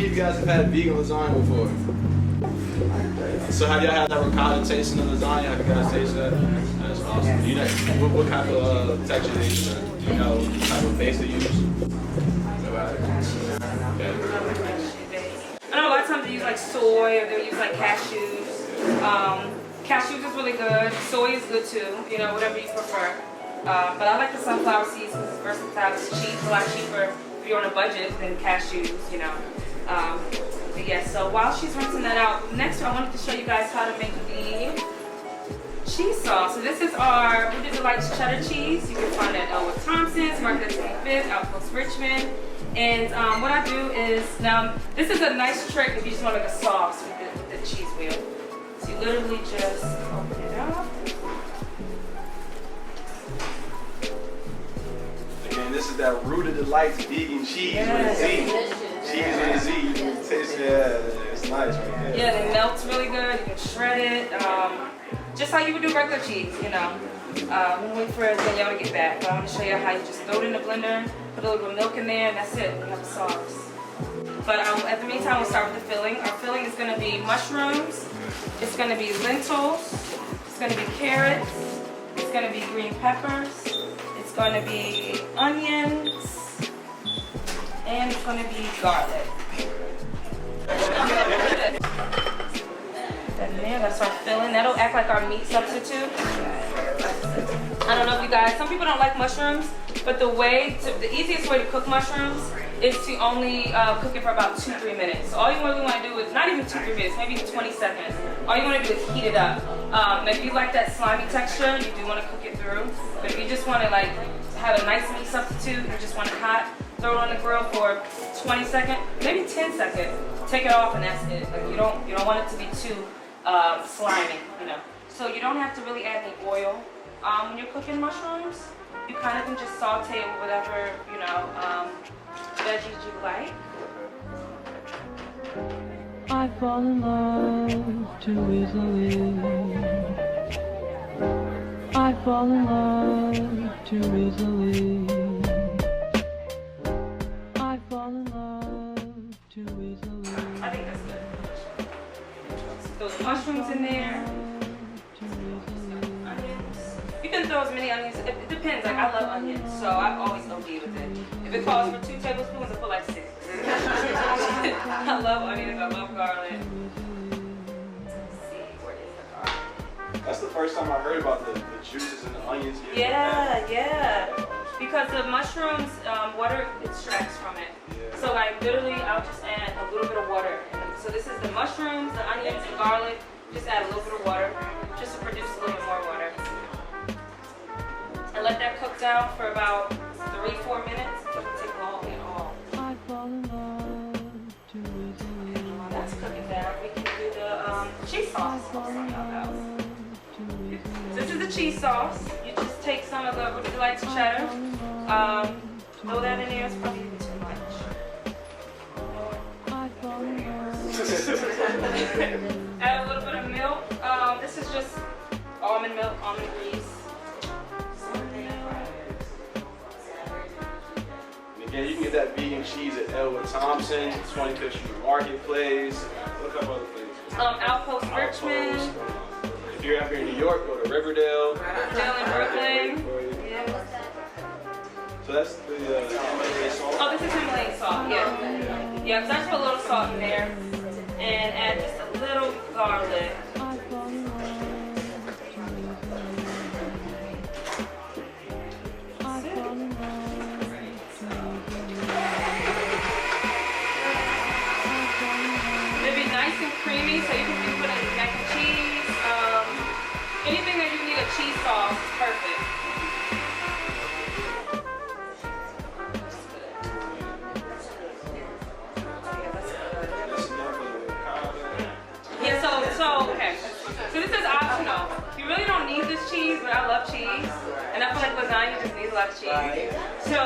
many of you guys have had vegan lasagna before? So have y'all had that ricotta taste in the lasagna? Have you guys tasted that? That's awesome. Do you know what kind of texture they use? Do you know what type of base they use? I know a lot of times they use like soy or they'll use like cashews. Cashews is really good. Soy is good too, you know, whatever you prefer. But I like the sunflower seeds because it's versatile, it's cheap, a lot cheaper if you're on a budget than cashews, you know. But yeah, so while she's rinsing that out, next I wanted to show you guys how to make the cheese sauce. So this is our Rooted Delights cheddar cheese. You can find it at Elwood Thompson's, Market 25th, Outpost Richmond. And what I do is, now this is a nice trick if you just want to make a sauce with the cheese wheel. So you literally just open it up. Again, this is that Rooted Delights vegan cheese with a Z. Cheese with a Z. It's nice right there. Yeah, it melts really good. You can shred it. Just how you would do regular cheese, you know. We'll wait for Danielle to get back. But I'm going to show you how you just throw it in the blender, put a little bit of milk in there, and that's it. You have a sauce. But at the meantime, we'll start with the filling. Our filling is going to be mushrooms. It's going to be lentils. It's going to be carrots. It's going to be green peppers. It's going to be onions. And it's going to be garlic. And there, that's our filling. That'll act like our meat substitute. I don't know if you guys, some people don't like mushrooms, but the easiest way to cook mushrooms is to only cook it for about 2-3 minutes. So all you really want to do is, not even 2-3 minutes, maybe 20 seconds. All you want to do is heat it up. If you like that slimy texture, you do want to cook it through. But if you just want to like have a nice meat substitute, you just want it hot, throw it on the grill for 20 seconds, maybe 10 seconds. Take it off and that's it. Like you don't want it to be too slimy, you know. So you don't have to really add any oil when you're cooking mushrooms. You kind of can just saute it with whatever, you know, veggies you like. I fall in love too easily. I fall in love too easily. I fall in love too easily. I think that's good. Those mushrooms in there. Onions. You can throw as many onions. It depends. Like I love onions, so I always OD with it. If it calls for 2 tablespoons, I put like 6. I love onions. I love garlic. Let's see, where is the garlic? That's the first time I heard about the juices and the onions. Yeah. Because the mushrooms, water extracts from it. Yeah. So like literally, I'll just add a little bit of water. So this is the mushrooms, the onions, and garlic. Just add a little bit of water, just to produce a little bit more water. And let that cook down for about 3-4 minutes. It doesn't take long at all. I fall in love too easily. And while that's cooking down, we can do the cheese sauce. So this is the cheese sauce. You just take some of the Rooted Delights cheddar. Throw that in there. It's probably even too much. I fall in love. Add a little bit of milk. This is just almond milk, almond grease. Again, you can get that vegan cheese at Elwood Thompson's, 25th Street Marketplace. Look up other places. Outpost Richmond. If you're out here in New York, go to Riverdale. Riverdale in Brooklyn. Yeah. So that's the Himalayan salt. Oh, this is Himalayan salt. Yeah. Yeah, so I just put a little salt in there and add just a little garlic. I fall in love too easily. I fall in love too easily. It'll be nice and creamy, so you can put in mac and cheese. Anything that you need a cheese sauce is perfect. Okay. So this is optional. You really don't need this cheese, but I love cheese. And I feel like lasagna just needs a lot of cheese. So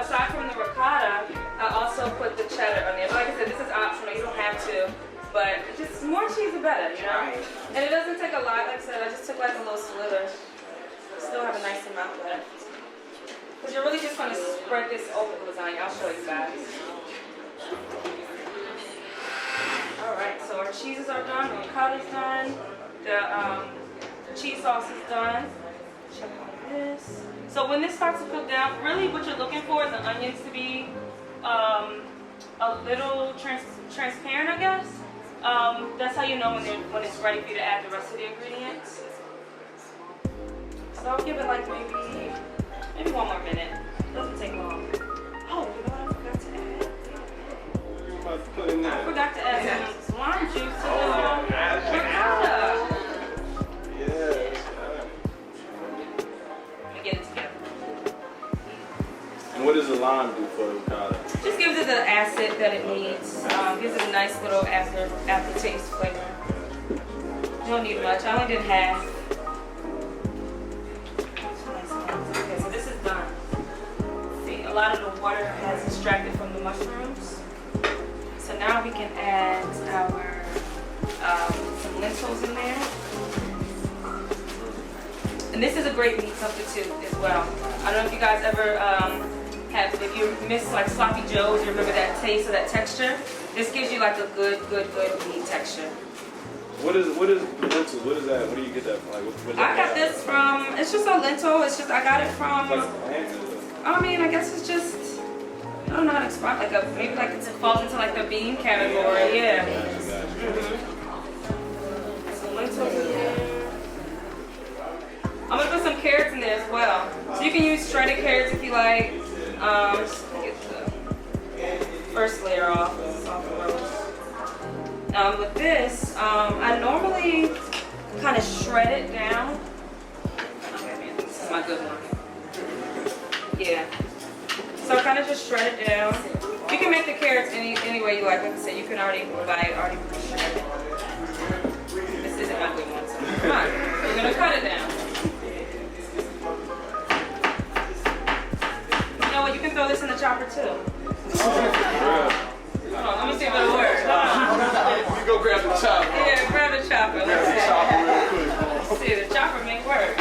aside from the ricotta, I also put the cheddar on there. But like I said, this is optional. You don't have to. But just more cheese the better, you know? And it doesn't take a lot. Like I said, I just took like a little slither. Still have a nice amount left. Because you're really just going to spread this over the lasagna. I'll show you guys. Alright, so our cheeses are done, the ricotta's done, the cheese sauce is done. Check on this. So when this starts to cook down, really what you're looking for is the onions to be a little transparent, I guess. That's how you know when it's ready for you to add the rest of the ingredients. So I'll give it like maybe 1 more minute. Doesn't take long. Oh, you know what I forgot to add? I forgot to add some lime juice to the ricotta. Yes. Let me get it together. And what does the lime do for the ricotta? Just gives it the acid that it needs. Gives it a nice little aftertaste flavor. You don't need much. I only did half. Okay, so this is done. See, a lot of the water has extracted from the mushrooms. So now we can add our some lentils in there. And this is a great meat substitute as well. I don't know if you guys ever if you miss like sloppy joes, you remember that taste or that texture. This gives you like a good meat texture. What is lentils? What is that? Where do you get that from? Like, what I got this from. It's just a lentil. It's just I got it from. I mean, I guess it's just. I don't know how to explain. Maybe like it falls into like the bean category. Yeah. Some lentils in there. I'm gonna put some carrots in there as well. So you can use shredded carrots if you like. Just get the first layer off. This is off the roast. With this, I normally kind of shred it down. Okay, this is my good one. Yeah. So I kind of just shred it down. You can make the carrots any way you like. Like I said, you can already buy it already pre-shredded. This isn't my good one, so come on. We're gonna cut it down. You know what? You can throw this in the chopper too. Hold on, let me see if it'll work. You go grab the chopper. Yeah, grab the chopper. Grab the chopper real quick. Let's see, the chopper may work.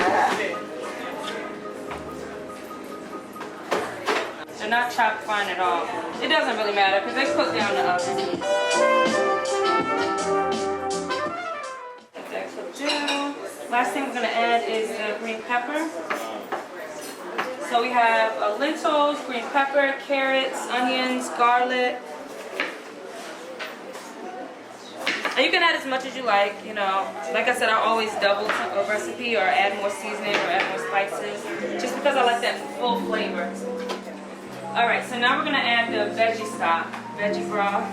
They're not chopped fine at all. It doesn't really matter because they cook down the oven. Let that cook down. Last thing we're going to add is the green pepper. So we have lentils, green pepper, carrots, onions, garlic. And you can add as much as you like, you know. Like I said, I always double a recipe or add more seasoning or add more spices just because I like that full flavor. Alright, so now we're going to add the veggie stock, veggie broth.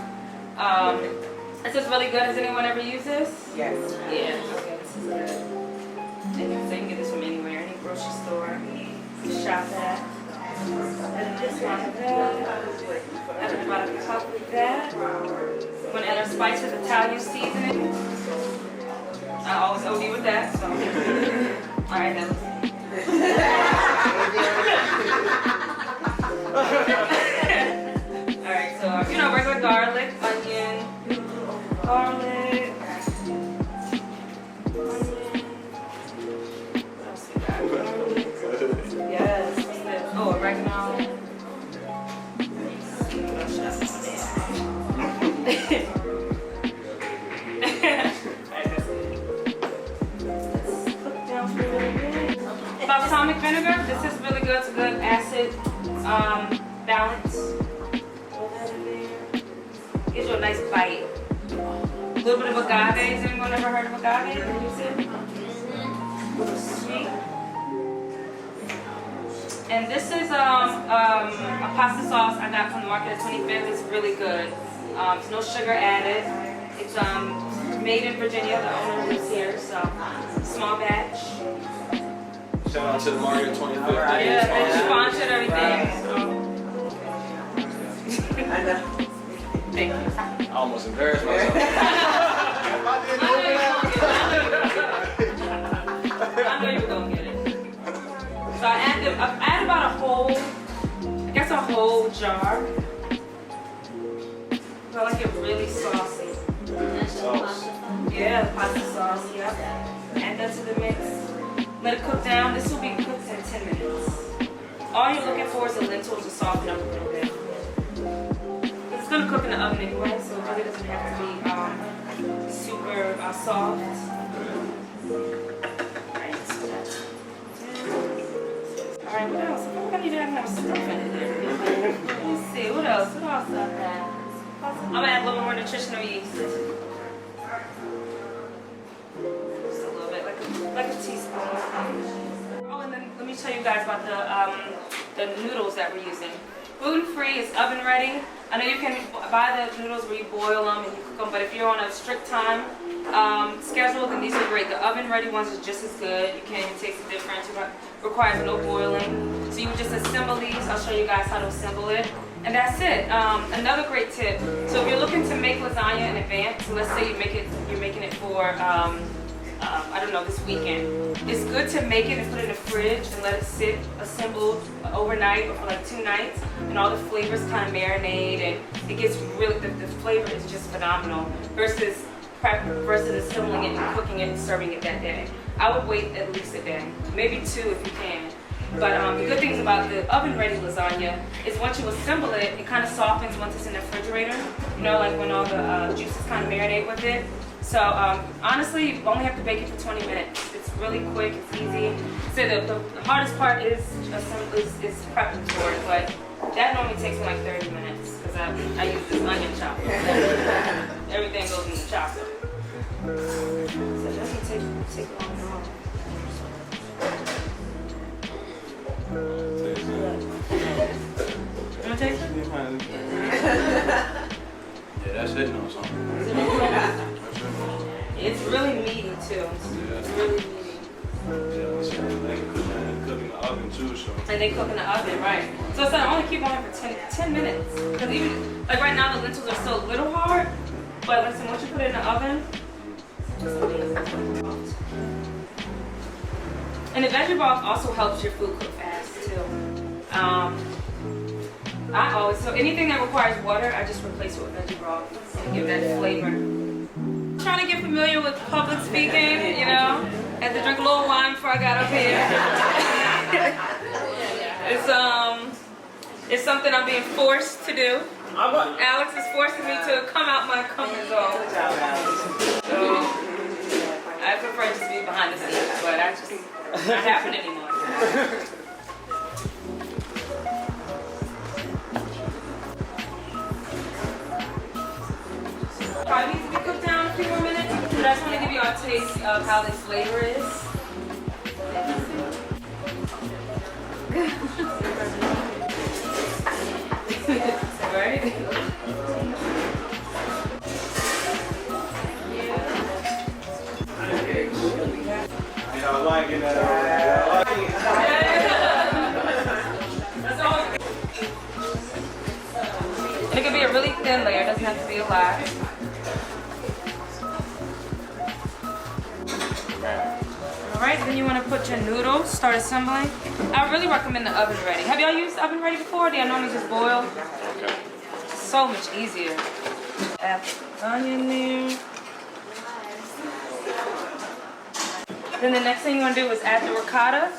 This is really good. Has anyone ever used this? Yes. Yeah, okay, this is good. And you can get this from anywhere, any grocery store. Shop that. And just like that. Add about a cup of that. We're going to add our spices, Italian seasoning. I always OD with that, so. Alright, now let's see. Alright, so, you know, regular garlic, onion, garlic, yes, oh, oregano. Balsamic vinegar, this is really good. It's a good acid balance. Throw that in there. Gives you a nice bite. A little bit of agave. Has anyone ever heard of agave? Use it? Sweet. And this is a pasta sauce I got from the market at 25th. It's really good. There's no sugar added. It's made in Virginia. The owner lives here, so small batch. Shout out to the Mario 25th. Yeah, they sponsored everything. I know. Thank you. I almost embarrassed myself. I know you were gonna get it. So I add about a whole jar. So I like it really saucy. Sauce. Yeah, the pasta sauce, yep. Add that to the mix. Let it cook down. This will be cooked in 10 minutes. All you're looking for is the lentils to soften up a little bit. It's gonna cook in the oven anyway, so it really doesn't have to be how soft. Alright, what else? I think I need to have more stuff in here. Let me see, what else? What else do I have? I'm gonna add a little more nutritional yeast. Just a little bit, like a teaspoon. Oh, and then let me tell you guys about the noodles that we're using. Gluten-free is oven ready. I know you can buy the noodles where you boil them and you cook them, but if you're on a strict time schedule, then these are great. The oven ready ones are just as good. You can't even taste the difference. It requires no boiling. So you would just assemble these. I'll show you guys how to assemble it. And that's it. Another great tip. So if you're looking to make lasagna in advance, so let's say you're making it for I don't know, this weekend. It's good to make it and put it in the fridge and let it sit assembled overnight or for like 2 nights, and all the flavors kind of marinate, and it gets really, the flavor is just phenomenal versus assembling it and cooking it and serving it that day. I would wait at least a day, maybe 2 if you can. But the good things about the oven-ready lasagna is once you assemble it, it kind of softens once it's in the refrigerator. You know, like when all the juices kind of marinate with it. So honestly, you only have to bake it for 20 minutes. It's really quick, it's easy. So the hardest part is prepping for it, but that normally takes me like 30 minutes because I use this onion chopper. Everything goes in the chopper. So it doesn't take long at all. You want to taste it? Yeah, that's it on something. It's really meaty too. It's really meaty. Yeah, so they cook in the oven too, so. And they cook in the oven, right? So it's I only keep on for 10 minutes. Because even like right now the lentils are still a little hard, but listen, once you put it in the oven, it's amazing. And the veggie broth also helps your food cook fast too. So anything that requires water, I just replace it with veggie broth and give that flavor. Trying to get familiar with public speaking, you know. Had to drink a little wine before I got up here. It's something I'm being forced to do. Alex is forcing me to come out my comfort zone. So I prefer just to be behind the scenes, but I just not happen anymore. Probably needs to be cooked down a few more minutes, but I just want to give you a taste of how this flavor is. Right? Yeah, I like it. That's all. And it can be a really thin layer, it doesn't have to be a lot. Alright, then you want to put your noodles, start assembling. I really recommend the oven ready. Have y'all used oven ready before? Do y'all normally just boil? Okay. So much easier. Add the onion there. Then the next thing you want to do is add the ricotta.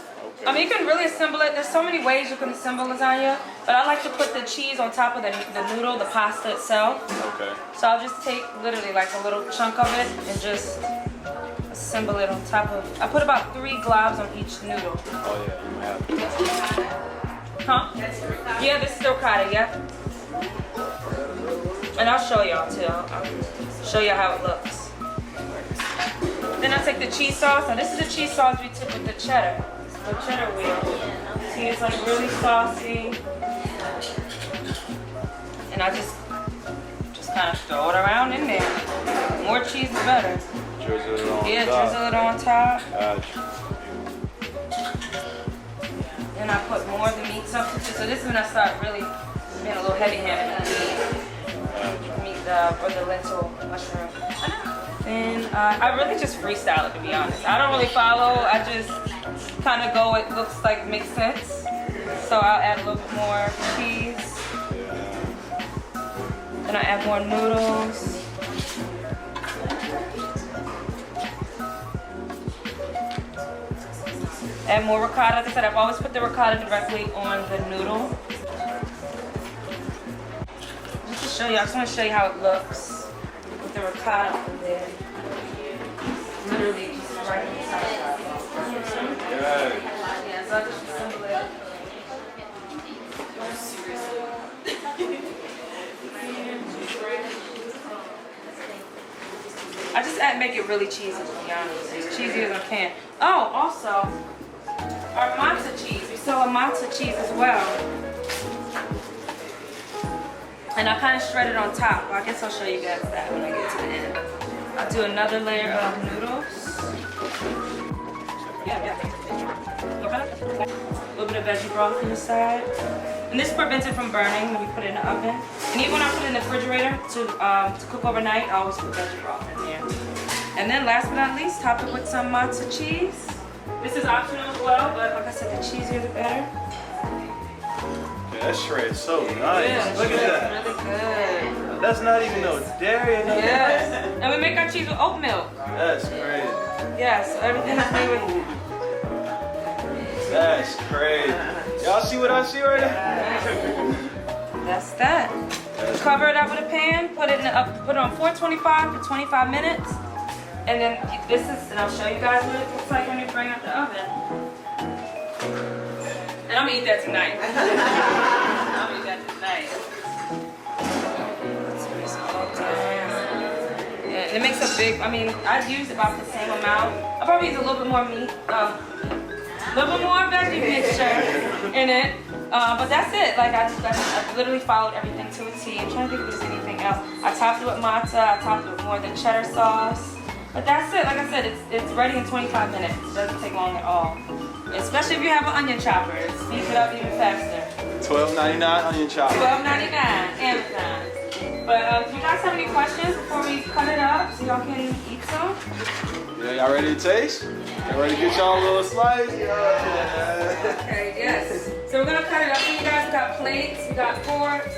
I mean, you can really assemble it. There's so many ways you can assemble lasagna, but I like to put the cheese on top of the noodle, the pasta itself. Okay. So I'll just take literally like a little chunk of it and just assemble it on top of. I put about 3 globs on each noodle. Oh yeah, you have. Huh? Yeah, this is the ricotta, yeah. And I'll show y'all too. I'll show you how it looks. Then I take the cheese sauce. Now this is the cheese sauce we took with the cheddar. The cheddar wheel. See, it's like really saucy. And I just kind of throw it around in there. More cheese the better. Drizzle it on top. Yeah, drizzle it on top. Gotcha. And I put more of the meat substitute. So this is when I start really being a little heavy-handed with the meat, or the lentil mushroom. And I really just freestyle it, to be honest. I don't really follow. I just kind of go. It looks like makes sense. So I'll add a little bit more cheese. Then I add more noodles. Add more ricotta. Like I said, I've always put the ricotta directly on the noodle. Just to show you, I just want to show you how it looks with the ricotta on there. literally just right inside. Yeah. Yeah, so I just assemble it. I just make it really cheesy, to be honest. As cheesy as I can. Oh, also, our matzo cheese. We sell a matzo cheese as well. And I kind of shred it on top. Well, I guess I'll show you guys that when I get to the end. I'll do another layer of noodles. A little bit of veggie broth on the side. And this prevents it from burning when we put it in the oven. And even when I put it in the refrigerator to cook overnight, I always put veggie broth in there. And then last but not least, top it with some matzo cheese. This is optional as well, but like I said, the cheesier the better. Yeah, that shred is so nice. Yeah, Look at that. Really good. That's not even no dairy or nothing. Yes. And we make our cheese with oat milk. That's crazy. Yes, so everything is made with. That's crazy. Y'all see what I see right now? That's that. Cover it up with a pan. Put it on 425 for 25 minutes. And then and I'll show you guys what it looks like when you bring out the oven. And I'm gonna eat that tonight. I'm gonna eat that tonight. Yeah, and it makes a big, I mean, I'd use about the same amount. I'll probably use a little bit more meat, a little bit more veggie mixture in it. But that's it. Like I literally followed everything to a T. I'm trying to think if there's anything else. I topped it with matzo. I topped it with more of the cheddar sauce. But that's it. Like I said, it's ready in 25 minutes. It doesn't take long at all. Especially if you have an onion chopper. It speeds it up even faster. $12.99 onion chopper. $12.99 Amazon. But do you guys have any questions before we cut it up so y'all can eat some? Yeah, y'all ready to taste? Y'all ready to get y'all a little slice? Yeah. Okay, yes. So we're gonna cut it up for you guys. We got plates, we got forks.